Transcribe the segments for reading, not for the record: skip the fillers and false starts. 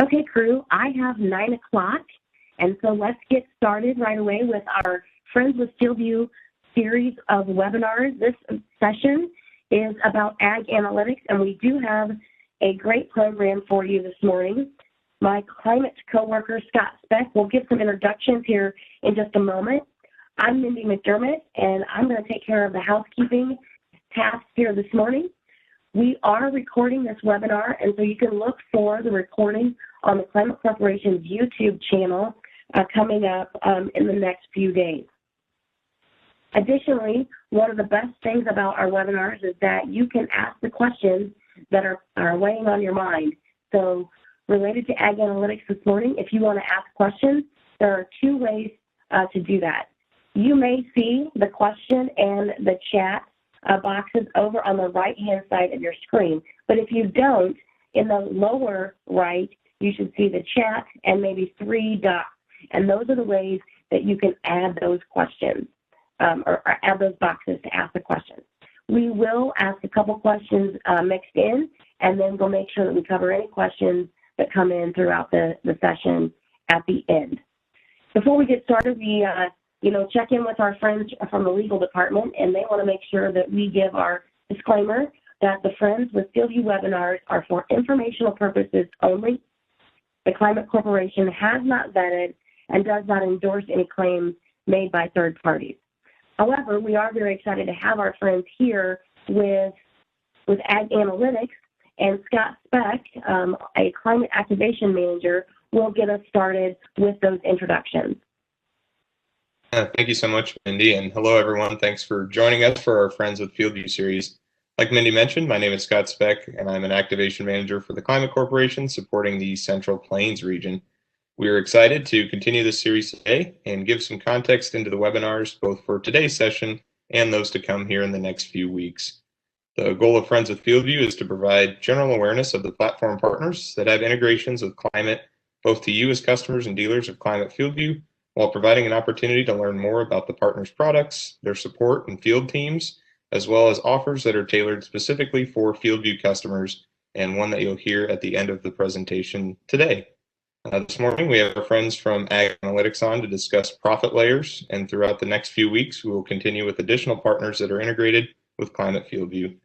Okay, crew, I have 9 o'clock, and so let's get started right away with our Friends with FieldView series of webinars. This session is about ag analytics, and we do have a great program for you this morning. My climate coworker, Scott Speck, will give some introductions here in just a moment. I'm Mindy McDermott, and I'm going to take care of the housekeeping tasks here this morning. We are recording this webinar, and so you can look for the recording on the Climate Corporation's YouTube channel coming up in the next few days. Additionally, one of the best things about our webinars is that you can ask the questions that are weighing on your mind. So related to ag analytics this morning, if you want to ask questions, there are 2 ways to do that. You may see the question and the chat boxes over on the right-hand side of your screen. But if you don't, in the lower right, you should see the chat and maybe 3 dots. And those are the ways that you can add those questions or add those boxes to ask the questions. We will ask a couple questions mixed in, and then we'll make sure that we cover any questions that come in throughout the session at the end. Before we get started, we check in with our friends from the legal department, and they want to make sure that we give our disclaimer that the Friends with FieldView webinars are for informational purposes only. The Climate Corporation has not vetted and does not endorse any claims made by third parties. However, we are very excited to have our friends here with Ag Analytics, and Scott Speck, a Climate Activation Manager, will get us started with those introductions. Thank you so much, Mindy, and hello, everyone. Thanks for joining us for our Friends with FieldView series. Like Mindy mentioned, my name is Scott Speck, and I'm an Activation Manager for the Climate Corporation supporting the Central Plains region. We are excited to continue this series today and give some context into the webinars, both for today's session and those to come here in the next few weeks. The goal of Friends with FieldView is to provide general awareness of the platform partners that have integrations with climate, both to you as customers and dealers of Climate FieldView, while providing an opportunity to learn more about the partners' products, their support and field teams, as well as offers that are tailored specifically for FieldView customers, and one that you'll hear at the end of the presentation today. This morning, we have our friends from Ag Analytics on to discuss ProfitLayers, and throughout the next few weeks, we will continue with additional partners that are integrated with Climate FieldView.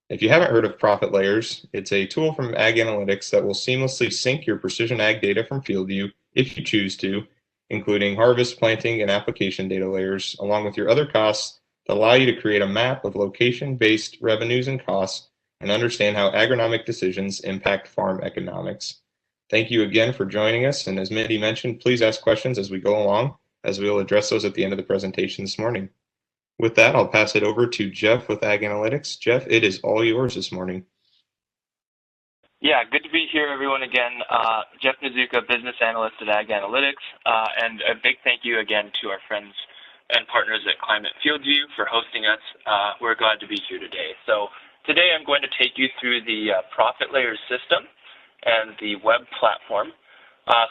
If you haven't heard of ProfitLayers, it's a tool from Ag Analytics that will seamlessly sync your precision ag data from FieldView if you choose to, including harvest, planting, and application data layers, along with your other costs that allow you to create a map of location-based revenues and costs and understand how agronomic decisions impact farm economics. Thank you again for joining us, and as Mindy mentioned, please ask questions as we go along, as we will address those at the end of the presentation this morning. With that, I'll pass it over to Jeff with Ag Analytics. Jeff, it is all yours this morning. Yeah, good to be here, everyone, again. Jeff Nizuka, Business Analyst at Ag Analytics, and a big thank you again to our friends and partners at Climate FieldView for hosting us. We're glad to be here today. So today I'm going to take you through the ProfitLayers system and the web platform.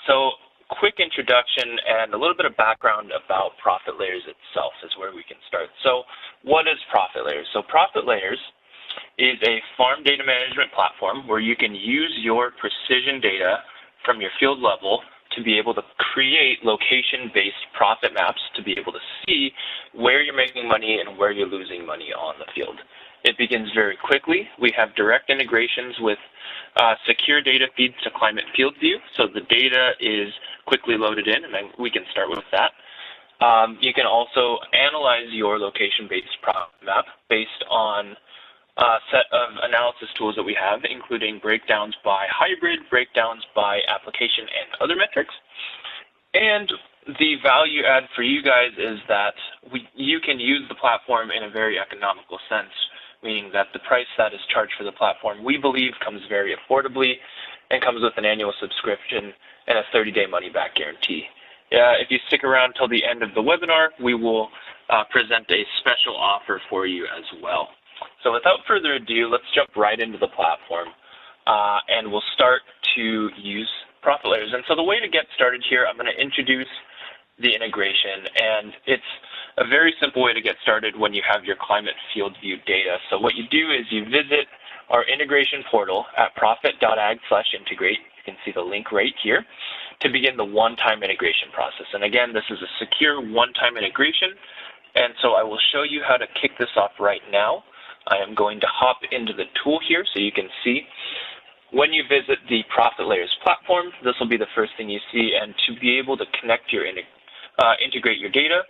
So quick introduction and a little bit of background about ProfitLayers itself is where we can start. So what is ProfitLayers? So ProfitLayers is a farm data management platform where you can use your precision data from your field level to be able to create location-based profit maps to be able to see where you're making money and where you're losing money on the field. It begins very quickly. We have direct integrations with secure data feeds to Climate FieldView, so the data is quickly loaded in, and then we can start with that. You can also analyze your location-based profit map based on a set of analysis tools that we have, including breakdowns by hybrid, breakdowns by application, and other metrics. And the value add for you guys is that you can use the platform in a very economical sense, meaning that the price that is charged for the platform, we believe, comes very affordably and comes with an annual subscription and a 30-day money-back guarantee. If you stick around till the end of the webinar, we will present a special offer for you as well. So without further ado, let's jump right into the platform, and we'll start to use ProfitLayers. And so the way to get started here, I'm going to introduce the integration, and it's a very simple way to get started when you have your Climate FieldView data. So what you do is you visit our integration portal at profit.ag/integrate. can see the link right here, to begin the one-time integration process. And again, this is a secure one-time integration, and so I will show you how to kick this off right now. I am going to hop into the tool here so you can see. When you visit the ProfitLayers platform, this will be the first thing you see, and to be able to connect your integrate your data,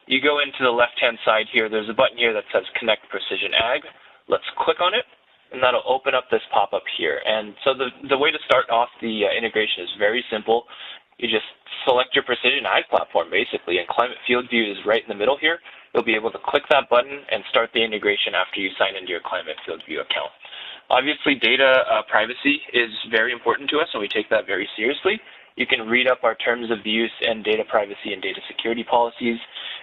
you go into the left-hand side here. There's a button here that says Connect Precision Ag. Let's click on it, and that'll open up this pop-up here. And so the way to start off the integration is very simple. You just select your Precision Ag platform, basically, and Climate FieldView is right in the middle here. You'll be able to click that button and start the integration after you sign into your Climate FieldView account. Obviously, data privacy is very important to us, and we take that very seriously. You can read up our terms of use and data privacy and data security policies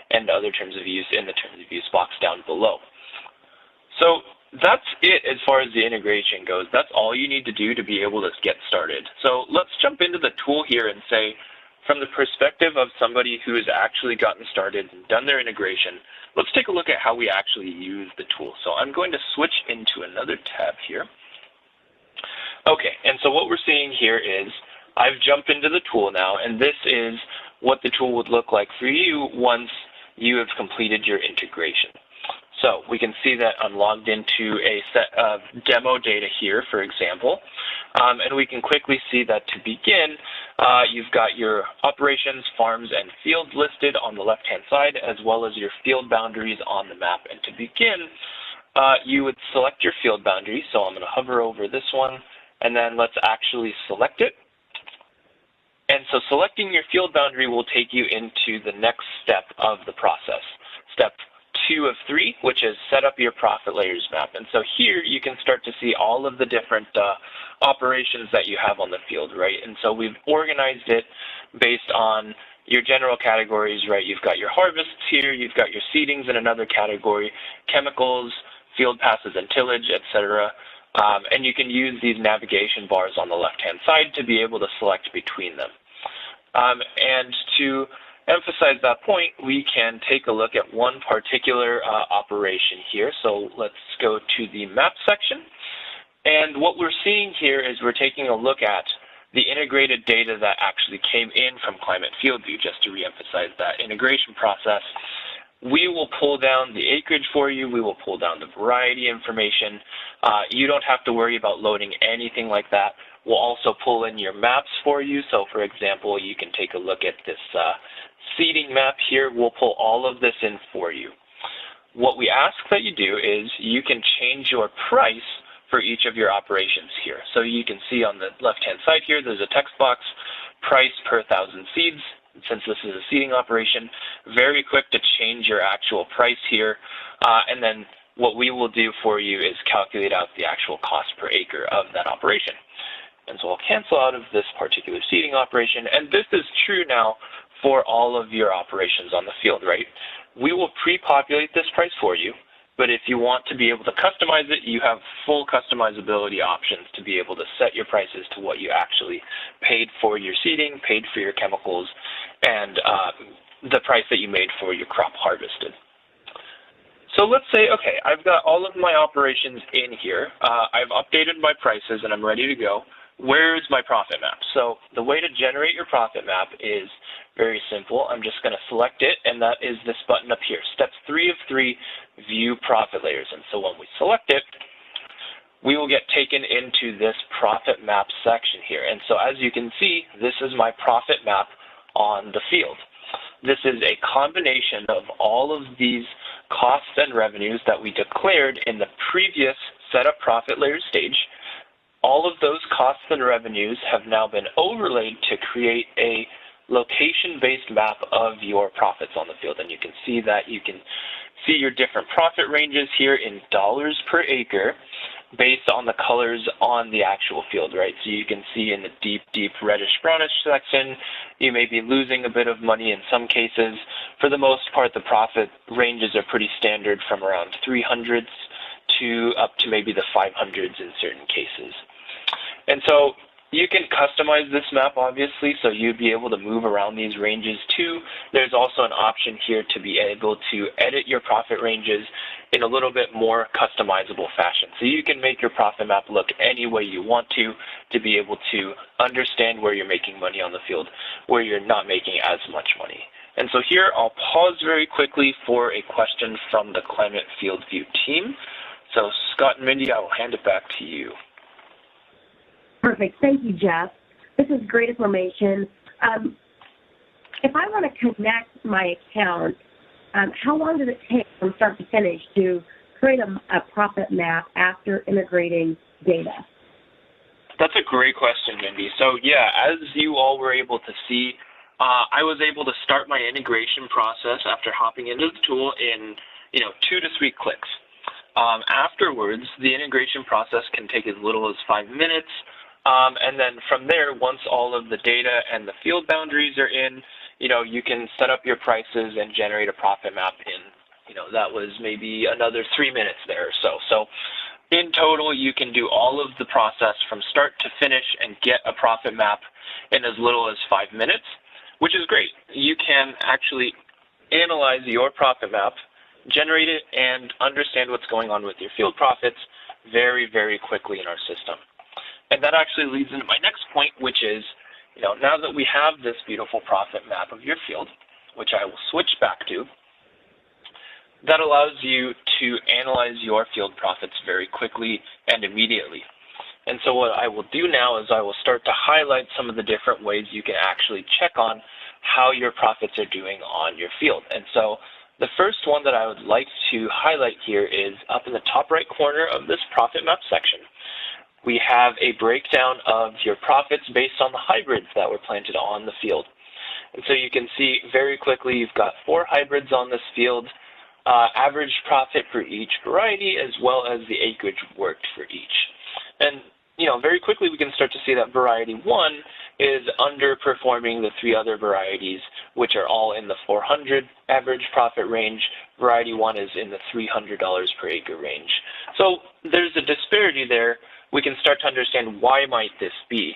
and other terms of use in the terms of use box down below. So that's it as far as the integration goes. That's all you need to do to be able to get started. So let's jump into the tool here and say, from the perspective of somebody who has actually gotten started and done their integration, let's take a look at how we actually use the tool. So I'm going to switch into another tab here. Okay, and so what we're seeing here is I've jumped into the tool now, and this is what the tool would look like for you once you have completed your integration. So we can see that I'm logged into a set of demo data here, for example, and we can quickly see that to begin, you've got your operations, farms, and fields listed on the left-hand side, as well as your field boundaries on the map. And to begin, you would select your field boundary. So I'm going to hover over this one, and then let's actually select it. And so selecting your field boundary will take you into the next step of the process, step 2 of 3, which is set up your ProfitLayers map. And so here you can start to see all of the different operations that you have on the field, right? And so we've organized it based on your general categories, right? You've got your harvests here, you've got your seedings in another category, chemicals, field passes and tillage, etc. And you can use these navigation bars on the left-hand side to be able to select between them. And to emphasize that point, we can take a look at one particular operation here. So let's go to the map section. And what we're seeing here is we're taking a look at the integrated data that actually came in from Climate FieldView, just to reemphasize that integration process. We will pull down the acreage for you. We will pull down the variety information. You don't have to worry about loading anything like that. We'll also pull in your maps for you. So for example, you can take a look at this seeding map here. We'll pull all of this in for you. What we ask that you do is you can change your price for each of your operations here. So you can see on the left-hand side here, there's a text box, price per 1,000 seeds. Since this is a seeding operation, very quick to change your actual price here. And then what we will do for you is calculate out the actual cost per acre of that operation. And so I'll cancel out of this particular seeding operation. And this is true now for all of your operations on the field, right? We will pre-populate this price for you. But if you want to be able to customize it, you have full customizability options to be able to set your prices to what you actually paid for your seeding, paid for your chemicals, and the price that you made for your crop harvested. So let's say, okay, I've got all of my operations in here. I've updated my prices and I'm ready to go. Where's my profit map? So the way to generate your profit map is very simple. I'm just going to select it, and that is this button up here. Step 3 of 3, View ProfitLayers. And so when we select it, we will get taken into this profit map section here. And so as you can see, this is my profit map on the field. This is a combination of all of these costs and revenues that we declared in the previous setup ProfitLayers stage. All of those costs and revenues have now been overlaid to create a location-based map of your profits on the field. And you can see that you can see your different profit ranges here in dollars per acre based on the colors on the actual field, right? So you can see in the deep reddish-brownish section, you may be losing a bit of money in some cases. For the most part, the profit ranges are pretty standard from around 300s to up to maybe the 500s in certain cases. And so You can customize this map, obviously, so you'd be able to move around these ranges too. There's also an option here to be able to edit your profit ranges in a little bit more customizable fashion. So you can make your profit map look any way you want to be able to understand where you're making money on the field, where you're not making as much money. And so here, I'll pause very quickly for a question from the Climate FieldView team. So Scott and Mindy, I will hand it back to you. Perfect. Thank you, Jeff. This is great information. If I want to connect my account, how long does it take from start to finish to create a profit map after integrating data? That's a great question, Mindy. So yeah, as you all were able to see, I was able to start my integration process after hopping into the tool in 2 to 3 clicks. Afterwards, the integration process can take as little as 5 minutes. And then from there, once all of the data and the field boundaries are in, you can set up your prices and generate a profit map in, that was maybe another 3 minutes there or so. So in total, you can do all of the process from start to finish and get a profit map in as little as 5 minutes, which is great. You can actually analyze your profit map, generate it, and understand what's going on with your field profits very, very quickly in our system. And that actually leads into my next point, which is, now that we have this beautiful profit map of your field, which I will switch back to, that allows you to analyze your field profits very quickly and immediately. And so what I will do now is I will start to highlight some of the different ways you can actually check on how your profits are doing on your field. And so the first one that I would like to highlight here is up in the top right corner of this profit map section. We have a breakdown of your profits based on the hybrids that were planted on the field. And so you can see very quickly you've got 4 hybrids on this field, average profit for each variety, as well as the acreage worked for each. And very quickly we can start to see that variety 1 is underperforming the 3 other varieties, which are all in the $400 average profit range. Variety 1 is in the $300 per acre range. So there's a disparity there. We can start to understand why might this be.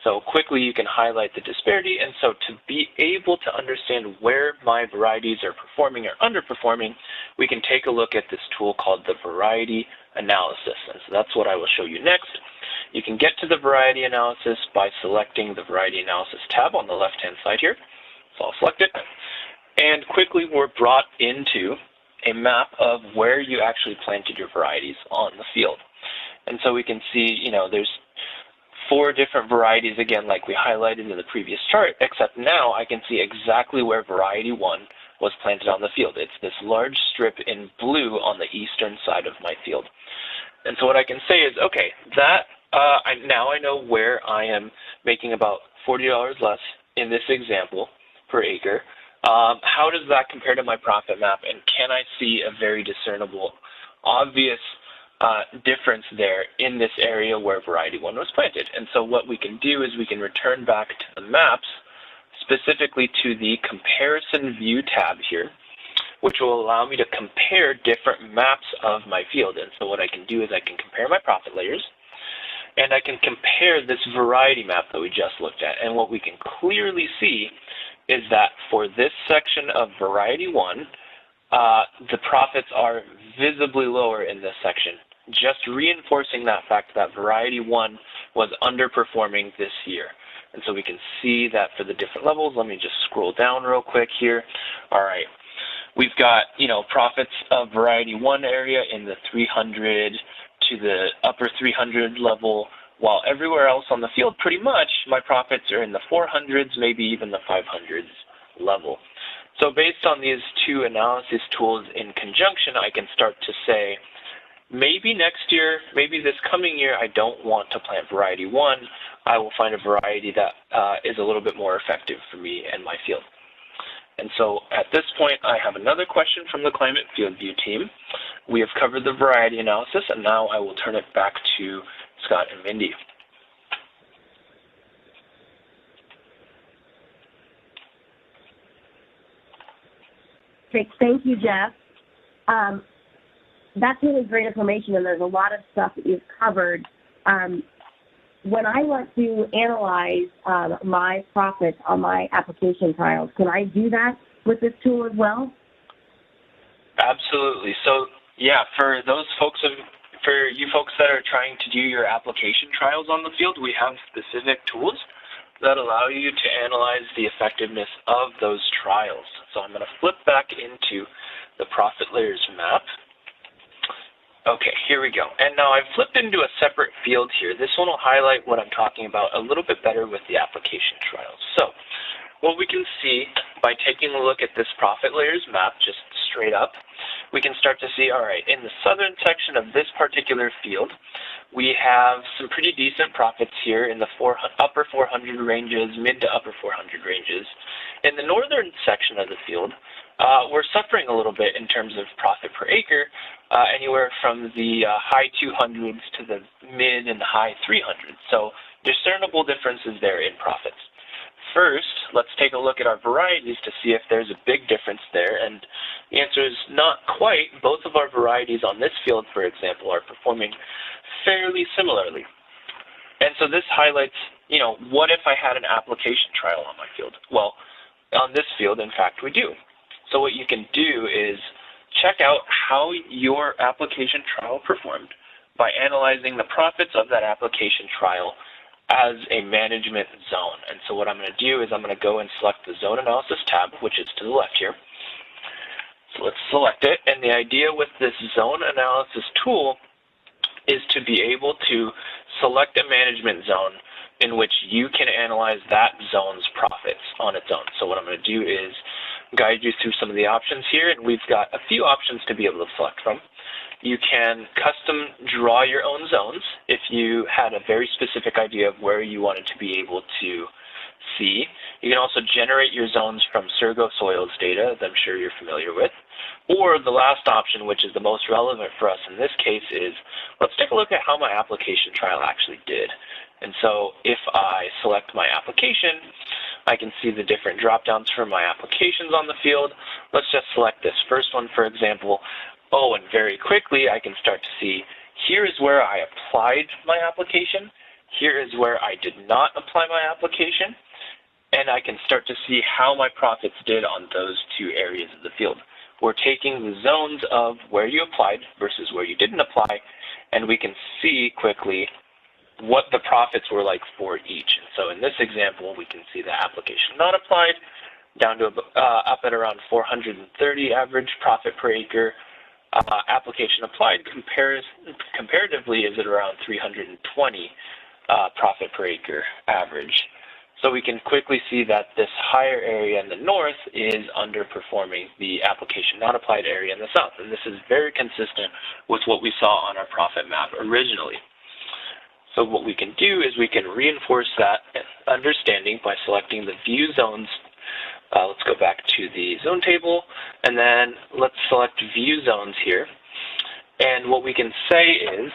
So quickly you can highlight the disparity, and so to be able to understand where my varieties are performing or underperforming, we can take a look at this tool called the variety analysis. And so that's what I will show you next. You can get to the variety analysis by selecting the variety analysis tab on the left-hand side here. So I'll select it. And quickly we're brought into a map of where you actually planted your varieties on the field. And so we can see, there's 4 different varieties, again, like we highlighted in the previous chart, except now I can see exactly where variety 1 was planted on the field. It's this large strip in blue on the eastern side of my field. And so what I can say is, okay, now I know where I am making about $40 less in this example per acre. How does that compare to my profit map? And can I see a very discernible, obvious difference there in this area where variety 1 was planted? And so what we can do is we can return back to the maps, specifically to the comparison view tab here, which will allow me to compare different maps of my field. And so what I can do is I can compare my profit layers, and I can compare this variety map that we just looked at. And what we can clearly see is that for this section of variety 1, the profits are visibly lower in this section, just reinforcing that fact that variety 1 was underperforming this year. And so we can see that for the different levels. Let me just scroll down real quick here. All right, we've got, profits of variety 1 area in the 300 to the upper 300 level, while everywhere else on the field, pretty much, my profits are in the 400s, maybe even the 500s level. So based on these 2 analysis tools in conjunction, I can start to say, maybe next year, maybe this coming year, I don't want to plant variety 1. I will find a variety that is a little bit more effective for me and my field. And so at this point, I have another question from the Climate FieldView team. We have covered the variety analysis, and now I will turn it back to Scott and Mindy. Great. Thank you, Jeff. That's really great information, and there's a lot of stuff that you've covered. when I want to analyze my profits on my application trials, can I do that with this tool as well? Absolutely. So, yeah, for you folks that are trying to do your application trials on the field, we have specific tools that allow you to analyze the effectiveness of those trials. So I'm going to flip back into the ProfitLayers map. Okay, here we go. And now I've flipped into a separate field here. This one will highlight what I'm talking about a little bit better with the application trials. So what we can see by taking a look at this ProfitLayers map just straight up, we can start to see, all right, in the southern section of this particular field, we have some pretty decent profits here in the upper 400 ranges, mid to upper 400 ranges. In the northern section of the field, we're suffering a little bit in terms of profit per acre, anywhere from the high 200s to the mid and high 300s. So discernible differences there in profits. First, let's take a look at our varieties to see if there's a big difference there, and the answer is not quite. Both of our varieties on this field, for example, are performing fairly similarly. And so this highlights, you know, what if I had an application trial on my field? Well, on this field, in fact, we do. So what you can do is check out how your application trial performed by analyzing the profits of that application trial as a management zone. And so what I'm going to do is I'm going to go and select the zone analysis tab, which is to the left here. So let's select it. And the idea with this zone analysis tool is to be able to select a management zone in which you can analyze that zone's profits on its own. So what I'm going to do is guide you through some of the options here, and we've got a few options to be able to select from. You can custom draw your own zones if you had a very specific idea of where you wanted to be able to see. You can also generate your zones from Surgo soils data, as I'm sure you're familiar with. Or the last option, which is the most relevant for us in this case, is let's take a look at how my application trial actually did. And so if I select my application, I can see the different drop-downs for my applications on the field. Let's just select this first one, for example. Oh, and very quickly, I can start to see here is where I applied my application. Here is where I did not apply my application. And I can start to see how my profits did on those two areas of the field. We're taking the zones of where you applied versus where you didn't apply, and we can see quickly what the profits were like for each. And so in this example, we can see the application not applied down to up at around 430 average profit per acre. Application applied comparatively is at around 320 profit per acre average. So we can quickly see that this higher area in the north is underperforming the application not applied area in the south. And this is very consistent with what we saw on our profit map originally. So what we can do is we can reinforce that understanding by selecting the view zones. Let's go back to the zone table, and then let's select view zones here. And what we can say is,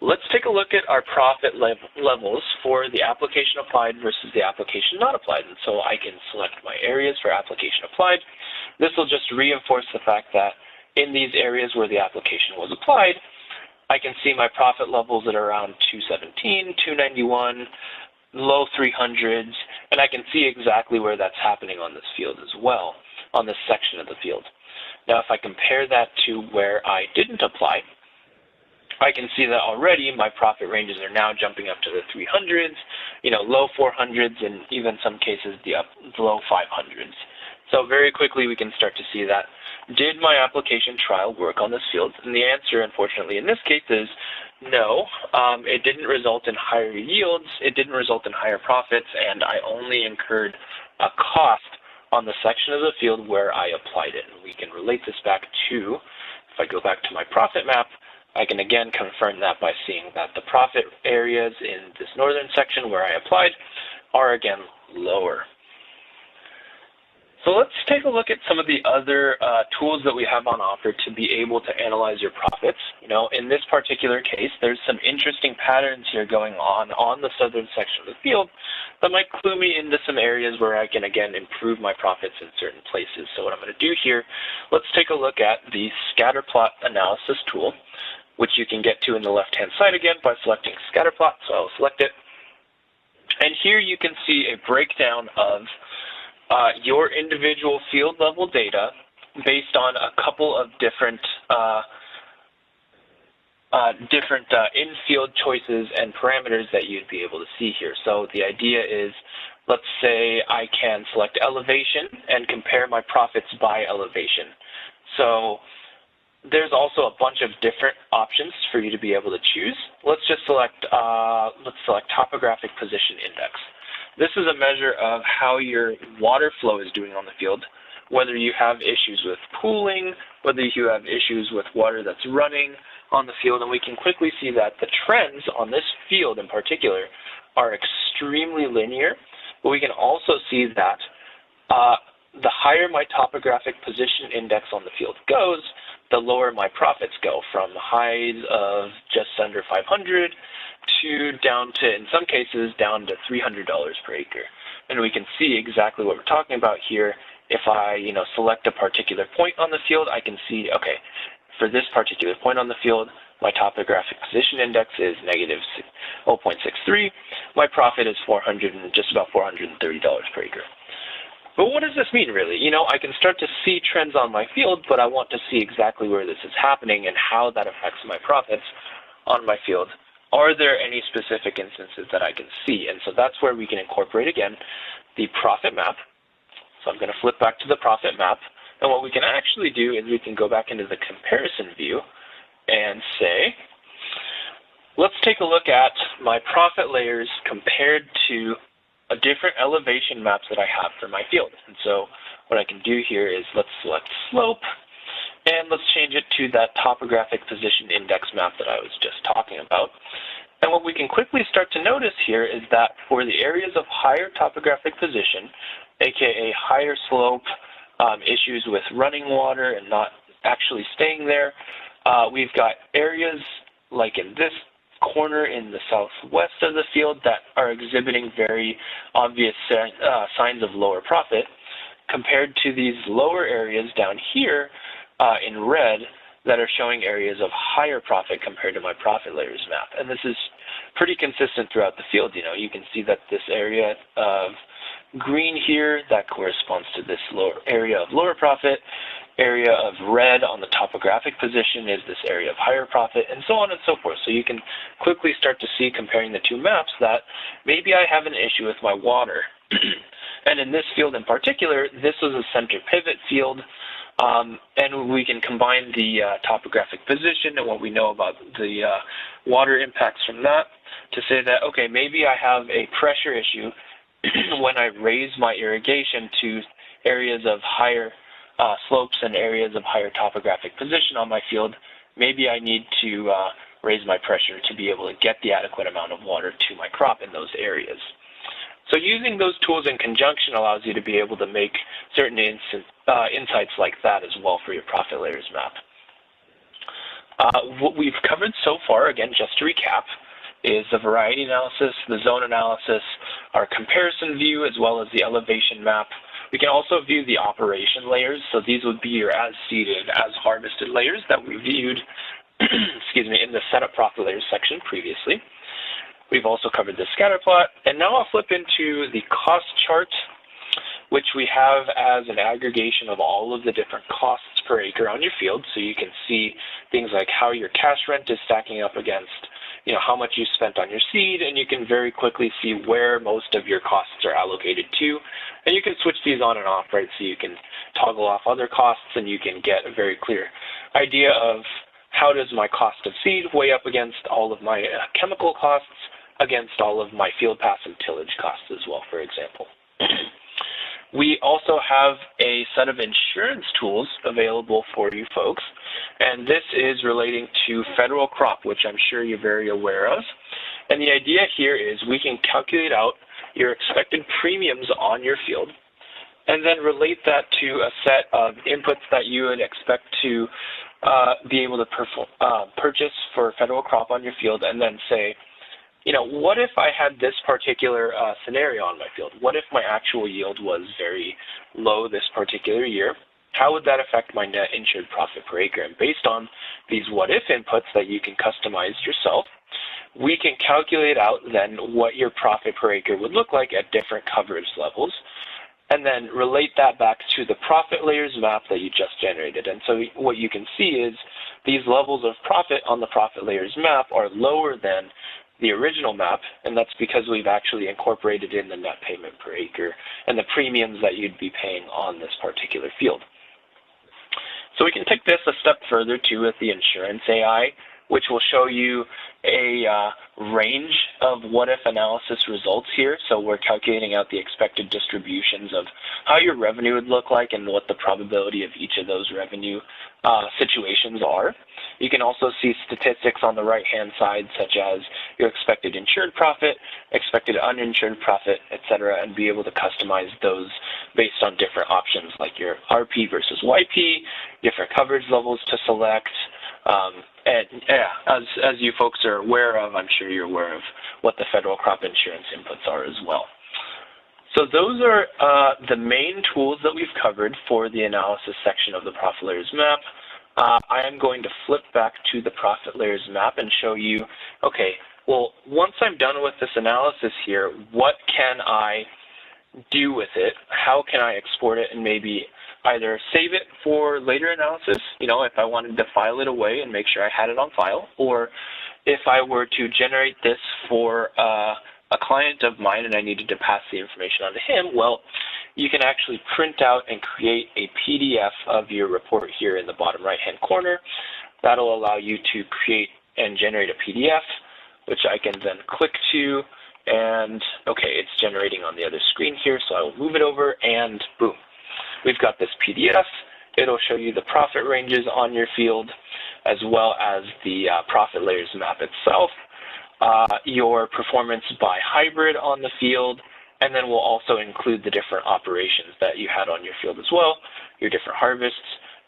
let's take a look at our profit levels for the application applied versus the application not applied. And so I can select my areas for application applied. This will just reinforce the fact that in these areas where the application was applied, I can see my profit levels at around 217, 291, low 300s, and I can see exactly where that's happening on this field as well, on this section of the field. Now, if I compare that to where I didn't apply, I can see that already my profit ranges are now jumping up to the 300s, low 400s, and even some cases the low 500s. So very quickly we can start to see that. Did my application trial work on this field? And the answer, unfortunately, in this case is no. It didn't result in higher yields, it didn't result in higher profits, and I only incurred a cost on the section of the field where I applied it. And we can relate this back to, if I go back to my profit map, I can again confirm that by seeing that the profit areas in this northern section where I applied are again lower. So let's take a look at some of the other tools that we have on offer to be able to analyze your profits. In this particular case, there's some interesting patterns here going on the southern section of the field that might clue me into some areas where I can, again, improve my profits in certain places. So what I'm going to do here, let's take a look at the scatter plot analysis tool, which you can get to in the left-hand side again by selecting scatter plot, so I'll select it. And here you can see a breakdown of your individual field level data based on a couple of different in-field choices and parameters that you'd be able to see here. So the idea is, let's say I can select elevation and compare my profits by elevation. So there's also a bunch of different options for you to be able to choose. Let's just select, topographic position index. This is a measure of how your water flow is doing on the field, whether you have issues with pooling, whether you have issues with water that's running on the field, and we can quickly see that the trends on this field in particular are extremely linear, but we can also see that the higher my topographic position index on the field goes, the lower my profits go, from highs of just under 500 to down to, in some cases, down to $300 per acre. And we can see exactly what we're talking about here. If I, select a particular point on the field, I can see, okay, for this particular point on the field, my topographic position index is negative 0.63. My profit is just about $430 per acre. But what does this mean, really? I can start to see trends on my field, but I want to see exactly where this is happening and how that affects my profits on my field. Are there any specific instances that I can see? And so that's where we can incorporate, again, the profit map. So I'm going to flip back to the profit map. And what we can actually do is we can go back into the comparison view and say, let's take a look at my profit layers compared to a different elevation maps that I have for my field. And so what I can do here is let's select slope, and let's change it to that topographic position index map that I was just talking about. And what we can quickly start to notice here is that for the areas of higher topographic position, aka higher slope, issues with running water and not actually staying there, we've got areas like in this corner in the southwest of the field that are exhibiting very obvious signs of lower profit, compared to these lower areas down here in red that are showing areas of higher profit compared to my profit layers map. And this is pretty consistent throughout the field. You can see that this area of green here, that corresponds to this lower area of lower profit. Area of red on the topographic position is this area of higher profit, and so on and so forth. So you can quickly start to see, comparing the two maps, that maybe I have an issue with my water. And in this field in particular, this was a center pivot field, and we can combine the topographic position and what we know about the water impacts from that to say that, okay, maybe I have a pressure issue when I raise my irrigation to areas of higher slopes and areas of higher topographic position on my field. Maybe I need to raise my pressure to be able to get the adequate amount of water to my crop in those areas. So using those tools in conjunction allows you to be able to make certain insights like that as well for your profit layers map. What we've covered so far, again, just to recap, is the variety analysis, the zone analysis, our comparison view, as well as the elevation map. We can also view the operation layers. So these would be your as seeded, as harvested layers that we viewed excuse me, in the setup profit layers section previously. We've also covered the scatter plot. And now I'll flip into the cost chart, which we have as an aggregation of all of the different costs per acre on your field. So you can see things like how your cash rent is stacking up against how much you spent on your seed, and you can very quickly see where most of your costs are allocated to. And you can switch these on and off, right? So you can toggle off other costs, and you can get a very clear idea of how does my cost of seed weigh up against all of my chemical costs, against all of my field pass and tillage costs as well, for example. We also have a set of insurance tools available for you folks, and this is relating to federal crop, which I'm sure you're very aware of. And the idea here is we can calculate out your expected premiums on your field and then relate that to a set of inputs that you would expect to be able to purchase for federal crop on your field, and then say, what if I had this particular scenario on my field? What if my actual yield was very low this particular year? how would that affect my net insured profit per acre? And based on these what-if inputs that you can customize yourself, we can calculate out then what your profit per acre would look like at different coverage levels, and then relate that back to the ProfitLayers map that you just generated. And so what you can see is these levels of profit on the ProfitLayers map are lower than the original map, and that's because we've actually incorporated in the net payment per acre and the premiums that you'd be paying on this particular field. So we can take this a step further too with the insurance AI, which will show you a range of what-if analysis results here. So we're calculating out the expected distributions of how your revenue would look like and what the probability of each of those revenue situations are. You can also see statistics on the right-hand side, such as your expected insured profit, expected uninsured profit, etc., and be able to customize those based on different options like your RP versus YP, different coverage levels to select, and yeah, as you folks are aware of, I'm sure you're aware of what the federal crop insurance inputs are as well. So those are the main tools that we've covered for the analysis section of the ProfitLayers map. I am going to flip back to the ProfitLayers map and show you, okay, well, once I'm done with this analysis here, what can I do with it? How can I export it and maybe either save it for later analysis, you know, if I wanted to file it away and make sure I had it on file, or if I were to generate this for a client of mine and I needed to pass the information on to him, well, you can actually print out and create a PDF of your report here in the bottom right-hand corner. That'll allow you to create and generate a PDF, which I can then click to, and okay, it's generating on the other screen here, so I will move it over, and boom. We've got this PDF. It'll show you the profit ranges on your field, as well as the ProfitLayers map itself, your performance by hybrid on the field, and then we'll also include the different operations that you had on your field as well, your different harvests,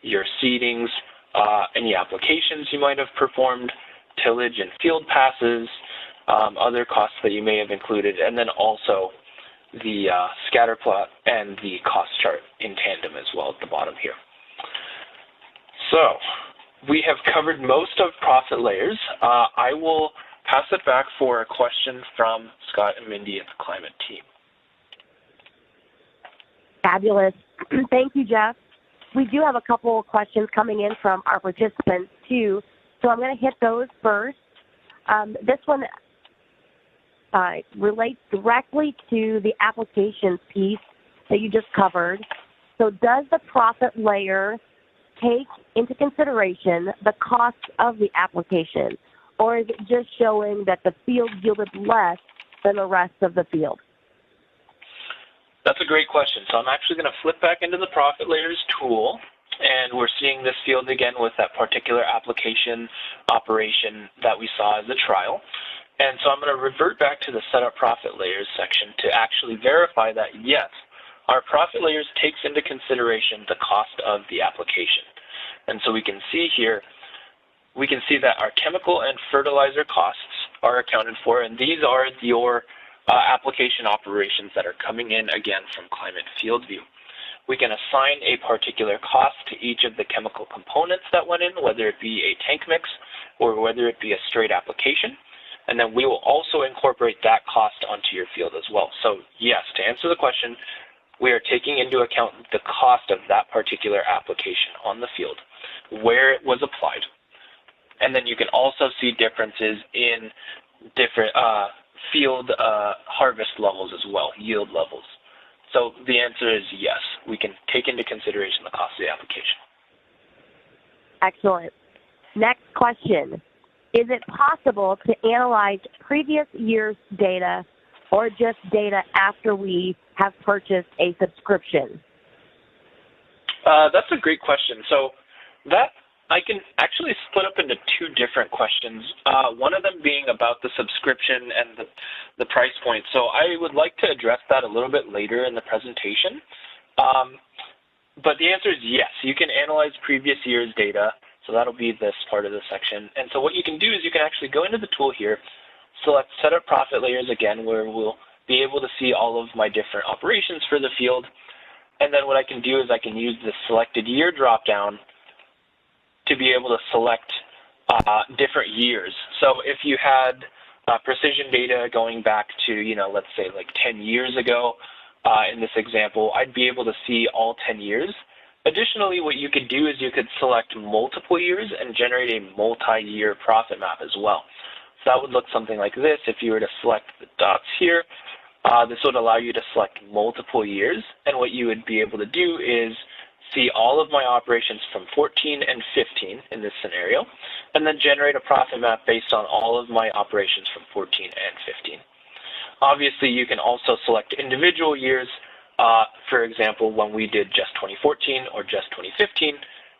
your seedings, any applications you might have performed, tillage and field passes, other costs that you may have included, and then also the scatter plot and the cost chart in tandem as well at the bottom here. So we have covered most of ProfitLayers. I will pass it back for a question from Scott and Mindy at the climate team. Fabulous. Thank you, Jeff. We do have a couple of questions coming in from our participants too, so I'm going to hit those first. This one relates directly to the applications piece that you just covered. So does the profit layer take into consideration the cost of the application, or is it just showing that the field yielded less than the rest of the field? That's a great question. So I'm actually going to flip back into the ProfitLayers tool, and we're seeing this field again with that particular application operation that we saw as a trial. And so I'm going to revert back to the Setup ProfitLayers section to actually verify that, yes, our ProfitLayers takes into consideration the cost of the application. And so we can see here, we can see that our chemical and fertilizer costs are accounted for, and these are your application operations that are coming in, again, from Climate FieldView. We can assign a particular cost to each of the chemical components that went in, whether it be a tank mix or whether it be a straight application. And then we will also incorporate that cost onto your field as well. So yes, to answer the question, we are taking into account the cost of that particular application on the field, where it was applied. And then you can also see differences in different field harvest levels as well, yield levels. So the answer is yes, we can take into consideration the cost of the application. Excellent. Next question. Is it possible to analyze previous year's data or just data after we have purchased a subscription? That's a great question. So that I can actually split up into two different questions, one of them being about the subscription and the price point. So I would like to address that a little bit later in the presentation. But the answer is yes, you can analyze previous year's data. So that'll be this part of the section. And so what you can do is you can actually go into the tool here, select Setup ProfitLayers again, where we'll be able to see all of my different operations for the field. And then what I can do is I can use the selected year dropdown to be able to select different years. So if you had precision data going back to, let's say like 10 years ago in this example, I'd be able to see all 10 years. Additionally, what you could do is you could select multiple years and generate a multi-year profit map as well. So that would look something like this. If you were to select the dots here, this would allow you to select multiple years. And what you would be able to do is see all of my operations from 14 and 15 in this scenario, and then generate a profit map based on all of my operations from 14 and 15. Obviously, you can also select individual years. For example, when we did just 2014 or just 2015,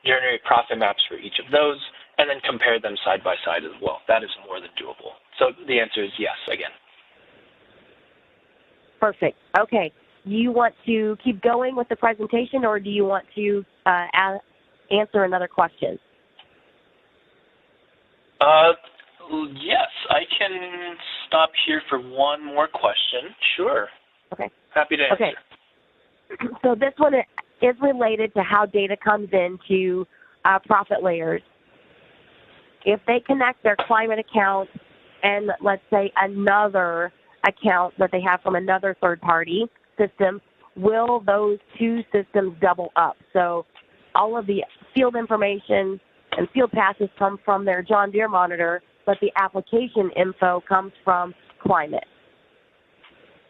generate profit maps for each of those, and then compare them side by side as well. That is more than doable. So the answer is yes, again. Perfect. Okay. Do you want to keep going with the presentation, or do you want to answer another question? Yes, I can stop here for one more question. Sure. Okay. Happy to answer. Okay. So this one is related to how data comes into ProfitLayers. If they connect their climate account and, let's say, another account that they have from another third-party system, will those two systems double up? So all of the field information and field passes come from their John Deere monitor, but the application info comes from climate.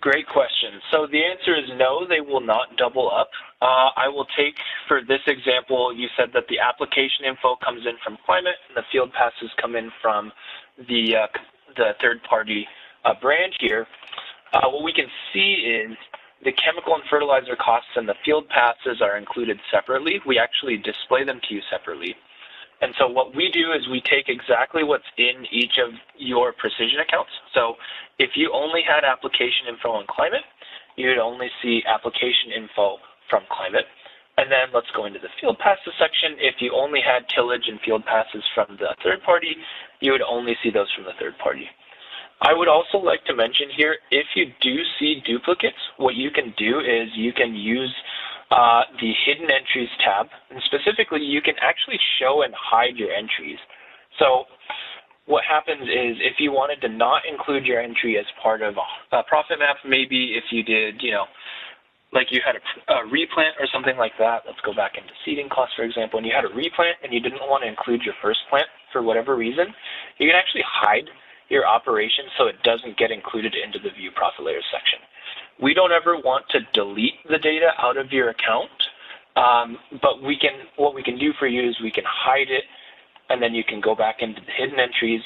Great question. So the answer is no, they will not double up. I will take, for this example, you said that the application info comes in from climate and the field passes come in from the third-party brand here. What we can see is the chemical and fertilizer costs and the field passes are included separately. We actually display them to you separately. And so what we do is we take exactly what's in each of your precision accounts. So if you only had application info on climate, you would only see application info from climate. And then let's go into the field passes section. If you only had tillage and field passes from the third party, you would only see those from the third party. I would also like to mention here, if you do see duplicates, what you can do is you can use the Hidden Entries tab, and specifically you can actually show and hide your entries. So what happens is if you wanted to not include your entry as part of a profit map, maybe if you did, like you had a replant or something like that, let's go back into seeding costs, for example, and you had a replant and you didn't want to include your first plant for whatever reason, you can actually hide your operation so it doesn't get included into the View ProfitLayers section. We don't ever want to delete the data out of your account, but what we can do for you is we can hide it, and then you can go back into the hidden entries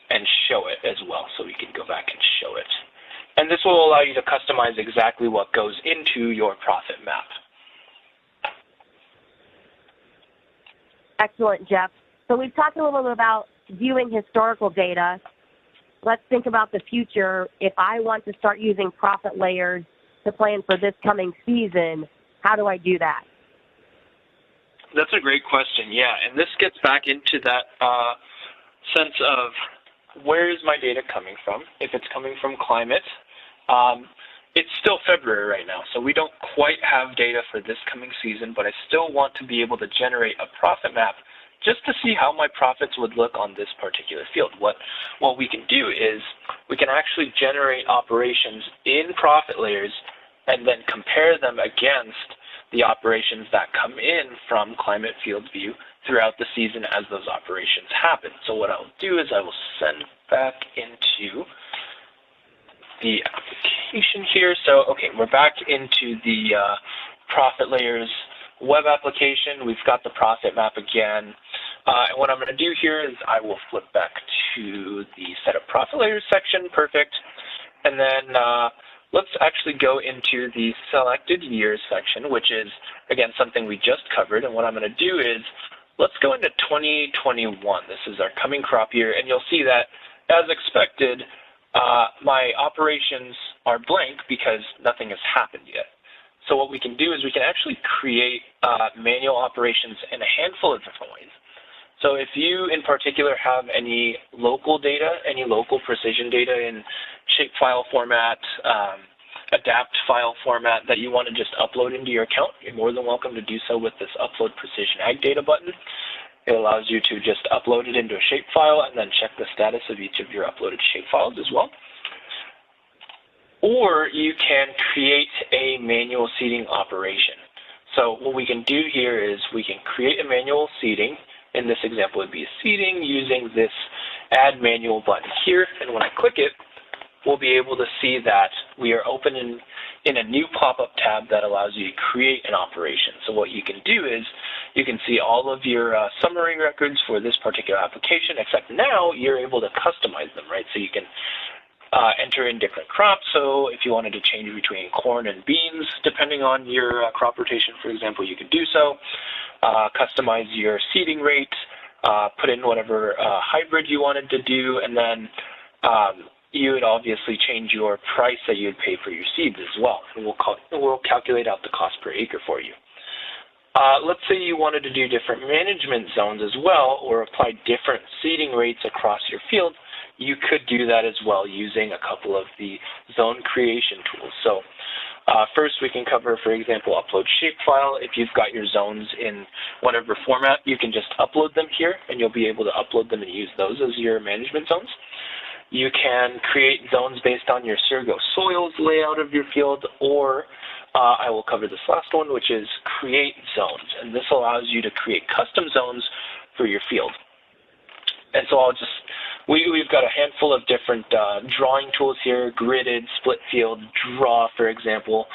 and show it as well. So we can go back and show it. And this will allow you to customize exactly what goes into your profit map. Excellent, Jeff. So we've talked a little bit about viewing historical data. Let's think about the future. If I want to start using ProfitLayers to plan for this coming season, how do I do that? That's a great question, yeah. And this gets back into that sense of where is my data coming from? If it's coming from climate, it's still February right now, so we don't quite have data for this coming season, but I still want to be able to generate a profit map just to see how my profits would look on this particular field. What we can do is we can actually generate operations in ProfitLayers and then compare them against the operations that come in from Climate FieldView throughout the season as those operations happen. So what I'll do is I will send back into the application here. So, okay, we're back into the ProfitLayers web application. We've got the profit map again. And what I'm going to do here is I will flip back to the Setup ProfitLayers section. Perfect. And then let's actually go into the Selected Years section, which is, again, something we just covered. And what I'm going to do is let's go into 2021. This is our coming crop year. And you'll see that, as expected, my operations are blank because nothing has happened yet. So what we can do is we can actually create manual operations in a handful of different ways. So if you in particular have any local data, any local precision data in shapefile format, adapt file format that you want to just upload into your account, you're more than welcome to do so with this Upload Precision Ag Data button. It allows you to just upload it into a shapefile and then check the status of each of your uploaded shapefiles as well. Or you can create a manual seeding operation. So what we can do here is we can create a manual seeding. In this example, it would be a seeding using this Add Manual button here. And when I click it, we'll be able to see that we are open in a new pop-up tab that allows you to create an operation. So what you can do is you can see all of your summary records for this particular application, except now you're able to customize them, right? So you can enter in different crops. So if you wanted to change between corn and beans, depending on your crop rotation, for example, you can do so. Customize your seeding rate, put in whatever hybrid you wanted to do, and then you would obviously change your price that you would pay for your seeds as well. And we'll calculate out the cost per acre for you. Let's say you wanted to do different management zones as well, or apply different seeding rates across your field. You could do that as well using a couple of the zone creation tools. So first we can cover, for example, upload shapefile. If you've got your zones in whatever format, you can just upload them here, and you'll be able to upload them and use those as your management zones. You can create zones based on your Surgo soils layout of your field, or I will cover this last one, which is create zones. And this allows you to create custom zones for your field. And so we've got a handful of different drawing tools here, gridded, split field, draw, for example.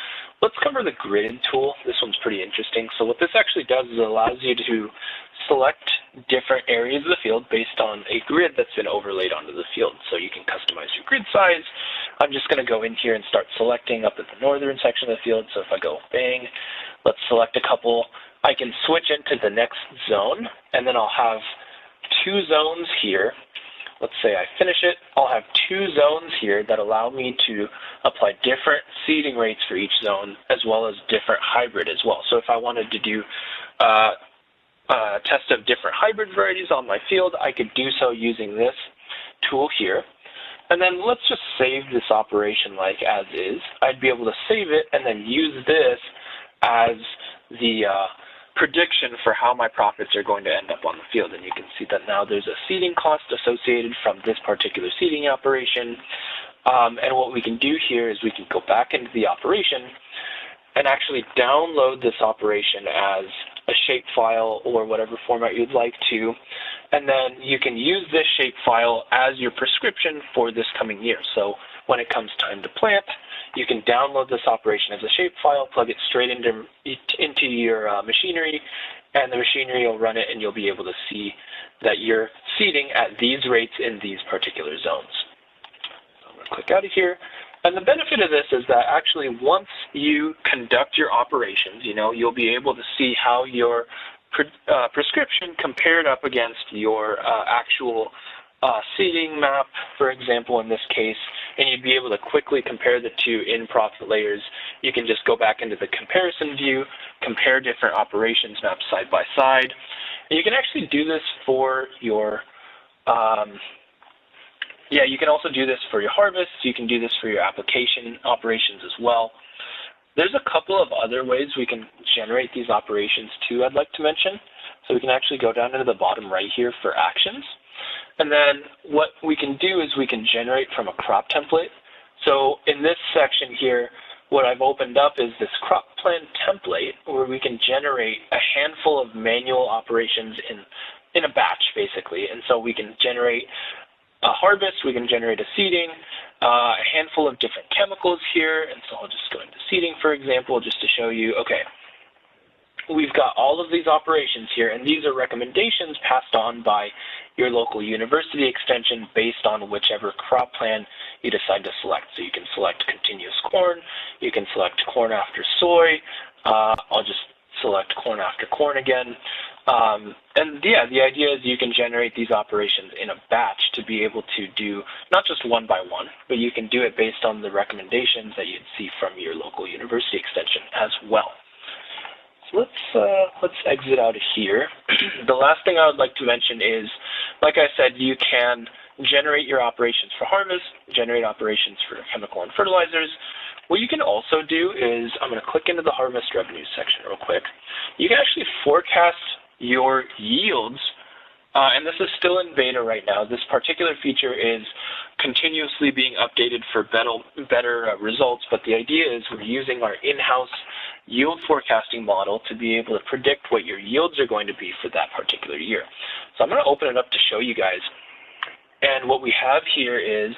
Let's cover the gridded tool. This one's pretty interesting. So what this actually does is it allows you to select different areas of the field based on a grid that's been overlaid onto the field. So you can customize your grid size. I'm just going to go in here and start selecting up at the northern section of the field. So if I go bang, let's select a couple. I can switch into the next zone, and then I'll have two zones here. Let's say I finish it, I'll have two zones here that allow me to apply different seeding rates for each zone, as well as different hybrid as well. So if I wanted to do a test of different hybrid varieties on my field, I could do so using this tool here. And then let's just save this operation like as is. I'd be able to save it and then use this as the prediction for how my profits are going to end up on the field. And you can see that now there's a seeding cost associated from this particular seeding operation. And what we can do here is we can go back into the operation and actually download this operation as a shapefile or whatever format you'd like to. And then you can use this shapefile as your prescription for this coming year. So when it comes time to plant, you can download this operation as a shapefile, plug it straight into your machinery, and the machinery will run it, and you'll be able to see that you're seeding at these rates in these particular zones. So I'm going to click out of here. And the benefit of this is that actually once you conduct your operations, you'll be able to see how your prescription compared up against your actual seeding map, for example, in this case, and you'd be able to quickly compare the two in ProfitLayers. You can just go back into the comparison view, compare different operations maps side by side. And you can actually do this for your, you can also do this for your harvest. You can do this for your application operations as well. There's a couple of other ways we can generate these operations too I'd like to mention. So we can actually go down into the bottom right here for actions. And then what we can do is we can generate from a crop template. So in this section here, what I've opened up is this crop plan template where we can generate a handful of manual operations in a batch, basically. And so we can generate a harvest, we can generate a seeding, a handful of different chemicals here. And so I'll just go into seeding, for example, just to show you, okay, we've got all of these operations here, and these are recommendations passed on by your local university extension based on whichever crop plan you decide to select. So you can select continuous corn, you can select corn after soy, I'll just select corn after corn again. The idea is you can generate these operations in a batch to be able to do not just one by one, but you can do it based on the recommendations that you'd see from your local university extension as well. So let's exit out of here. The last thing I would like to mention is, like I said, you can generate your operations for harvest, generate operations for chemical and fertilizers, What you can also do is, I'm going to click into the harvest revenue section real quick. You can actually forecast your yields, and this is still in beta right now. This particular feature is continuously being updated for better results, but the idea is we're using our in-house yield forecasting model to be able to predict what your yields are going to be for that particular year. So I'm going to open it up to show you guys. And what we have here is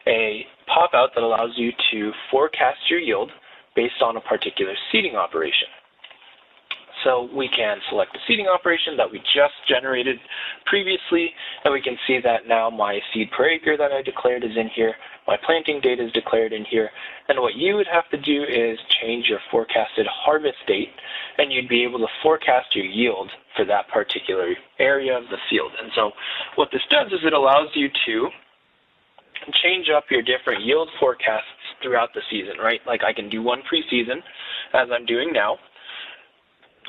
a pop-out that allows you to forecast your yield based on a particular seeding operation. So we can select the seeding operation that we just generated previously, and we can see that now my seed per acre that I declared is in here, my planting data is declared in here, and what you would have to do is change your forecasted harvest date, and you'd be able to forecast your yield for that particular area of the field. And so what this does is it allows you to change up your different yield forecasts throughout the season, right? Like I can do one pre-season, as I'm doing now.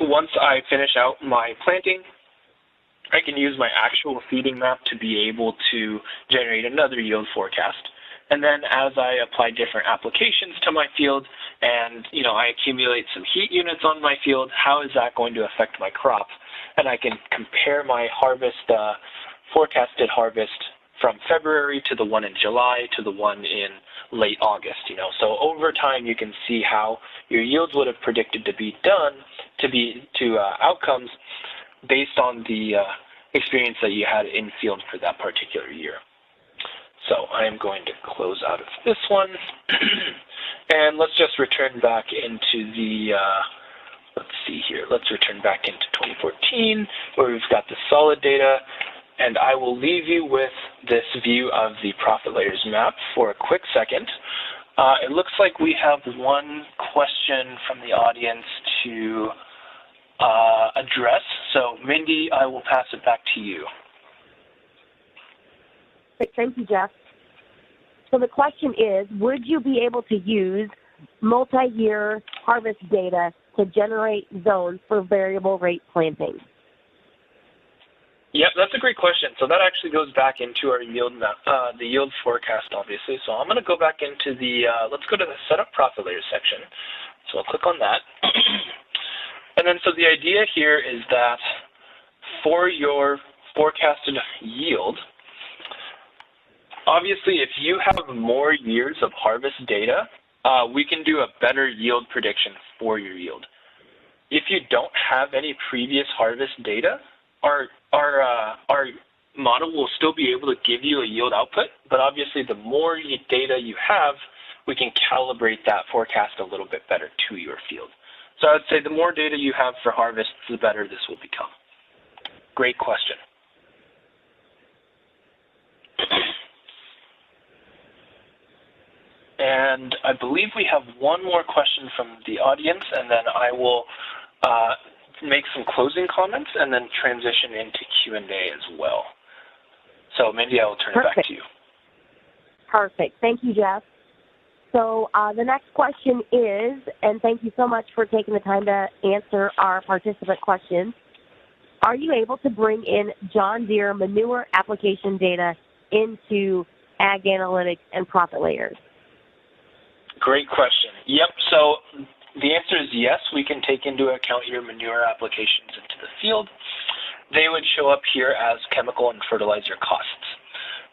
Once I finish out my planting, I can use my actual seeding map to be able to generate another yield forecast. And then as I apply different applications to my field and, I accumulate some heat units on my field, how is that going to affect my crop? And I can compare my harvest, forecasted harvest from February to the one in July to the one in late August, So over time, you can see how your yields would have predicted to be done to outcomes based on the experience that you had in field for that particular year. So I am going to close out of this one. And let's just return back into the, let's see here, let's return back into 2014 where we've got the solid data. And I will leave you with this view of the ProfitLayers map for a quick second. It looks like we have one question from the audience to address. So, Mindy, I will pass it back to you. Great. Thank you, Jeff. So the question is, would you be able to use multi-year harvest data to generate zones for variable rate planting? Yep, that's a great question. So that actually goes back into our yield map, the yield forecast, obviously. So I'm going to go back into the, let's go to the Setup ProfitLayers section. So I'll click on that. And then so the idea here is that for your forecasted yield, obviously if you have more years of harvest data, we can do a better yield prediction for your yield. If you don't have any previous harvest data, our model will still be able to give you a yield output, but obviously the more data you have, we can calibrate that forecast a little bit better to your field. So I would say the more data you have for harvests, the better this will become. Great question. And I believe we have one more question from the audience, and then I will make some closing comments and then transition into Q&A as well. So, Mindy, I will turn it back to you. Perfect. Thank you, Jeff. So the next question is, and thank you so much for taking the time to answer our participant questions, are you able to bring in John Deere manure application data into Ag Analytics and ProfitLayers? Great question. Yep. So the answer is yes. We can take into account your manure applications into the field. They would show up here as chemical and fertilizer costs.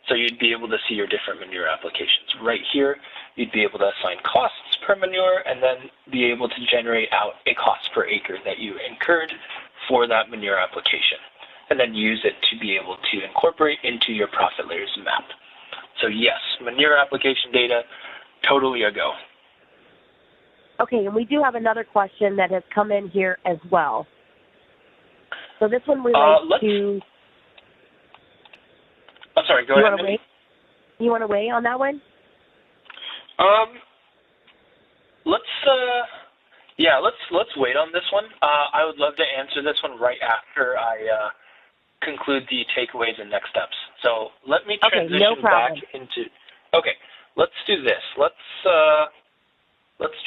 So you'd be able to see your different manure applications. Right here, you'd be able to assign costs per manure and then be able to generate out a cost per acre that you incurred for that manure application, and then use it to be able to incorporate into your ProfitLayers map. So yes, manure application data, totally a go. Okay, and we do have another question that has come in here as well. So this one relates to... I'm sorry, go ahead, Mindy. You want to weigh on that one? Let's wait on this one. I would love to answer this one right after I conclude the takeaways and next steps. So let me transition back into. Okay, let's do this. Let's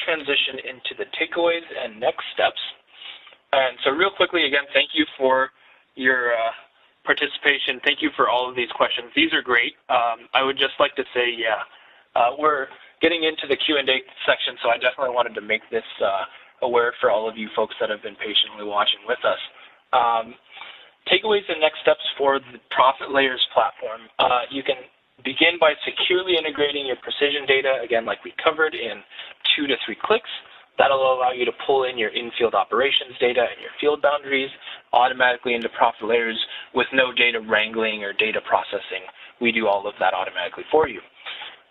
transition into the takeaways and next steps. And so real quickly, again, thank you for your participation. Thank you for all of these questions. These are great. I would just like to say, we're getting into the Q&A section, so I definitely wanted to make this aware for all of you folks that have been patiently watching with us. Takeaways and next steps for the ProfitLayers platform. You can begin by securely integrating your precision data, again, like we covered, in 2 to 3 clicks. That'll allow you to pull in your in-field operations data and your field boundaries automatically into ProfitLayers with no data wrangling or data processing. We do all of that automatically for you.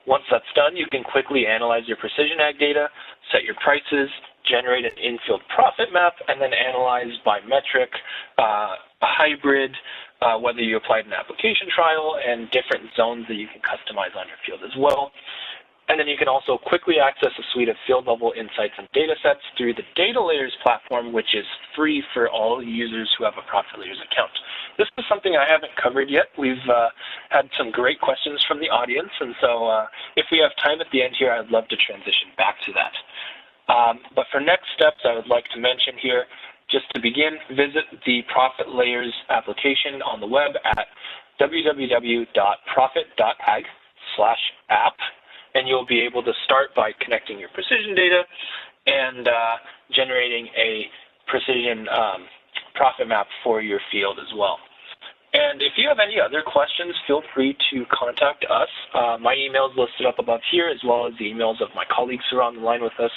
Once that's done, you can quickly analyze your precision ag data, set your prices, generate an in-field profit map, and then analyze by metric, a hybrid, whether you applied an application trial, and different zones that you can customize on your field as well. And then you can also quickly access a suite of field-level insights and data sets through the DataLayers platform, which is free for all users who have a ProfitLayers account. This is something I haven't covered yet. We've had some great questions from the audience, and so if we have time at the end here, I'd love to transition back to that. But for next steps, I would like to mention here, just to begin, visit the ProfitLayers application on the web at www.profit.ag/app. And you'll be able to start by connecting your precision data and generating a precision profit map for your field as well. And if you have any other questions, feel free to contact us. My email is listed up above here, as well as the emails of my colleagues who are on the line with us,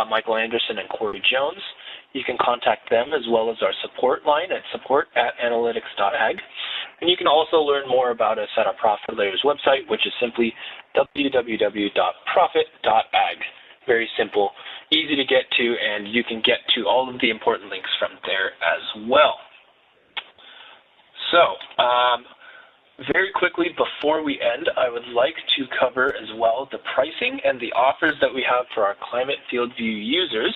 Michael Anderson and Corey Jones. You can contact them as well as our support line at support@analytics.ag. And you can also learn more about us at our ProfitLayers website, which is simply www.profit.ag. Very simple, easy to get to, and you can get to all of the important links from there as well. So, very quickly before we end, I would like to cover as well the pricing and the offers that we have for our Climate FieldView users.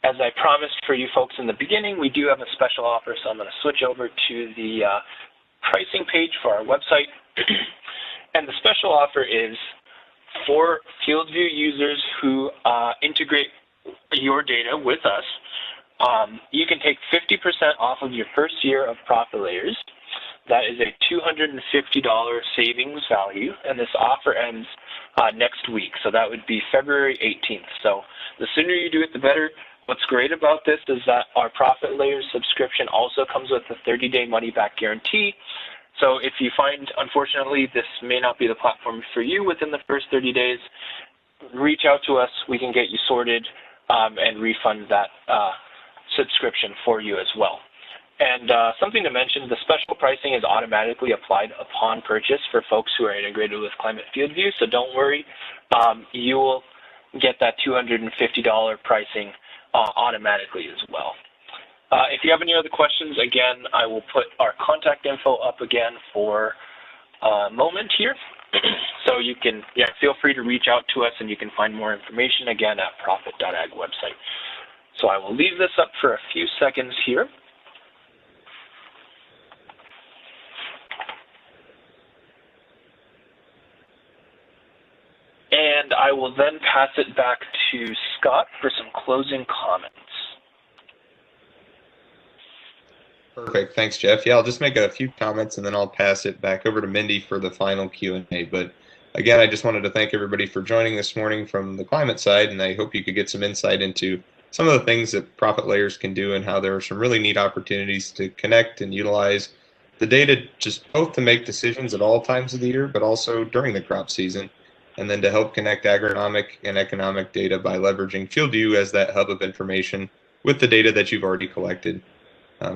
As I promised for you folks in the beginning, we do have a special offer, so I'm going to switch over to the pricing page for our website. And the special offer is for FieldView users who integrate your data with us. You can take 50% off of your first year of ProfitLayers. That is a $250 savings value, and this offer ends next week, so that would be February 18th. So the sooner you do it, the better. What's great about this is that our ProfitLayers subscription also comes with a 30-day money-back guarantee. So if you find, unfortunately, this may not be the platform for you within the first 30 days, reach out to us. We can get you sorted and refund that subscription for you as well. And something to mention, the special pricing is automatically applied upon purchase for folks who are integrated with Climate FieldView, so don't worry. You will get that $250 pricing automatically as well. If you have any other questions, again, I will put our contact info up again for a moment here. So you can, feel free to reach out to us, and you can find more information again at profit.ag website. So I will leave this up for a few seconds here. And I will then pass it back to Scott for some closing comments. Perfect. Thanks, Jeff. Yeah, I'll just make a few comments and then I'll pass it back over to Mindy for the final Q&A. But again, I just wanted to thank everybody for joining this morning from the climate side, and I hope you could get some insight into some of the things that ProfitLayers can do and how there are some really neat opportunities to connect and utilize the data just both to make decisions at all times of the year, but also during the crop season, and then to help connect agronomic and economic data by leveraging FieldView as that hub of information with the data that you've already collected.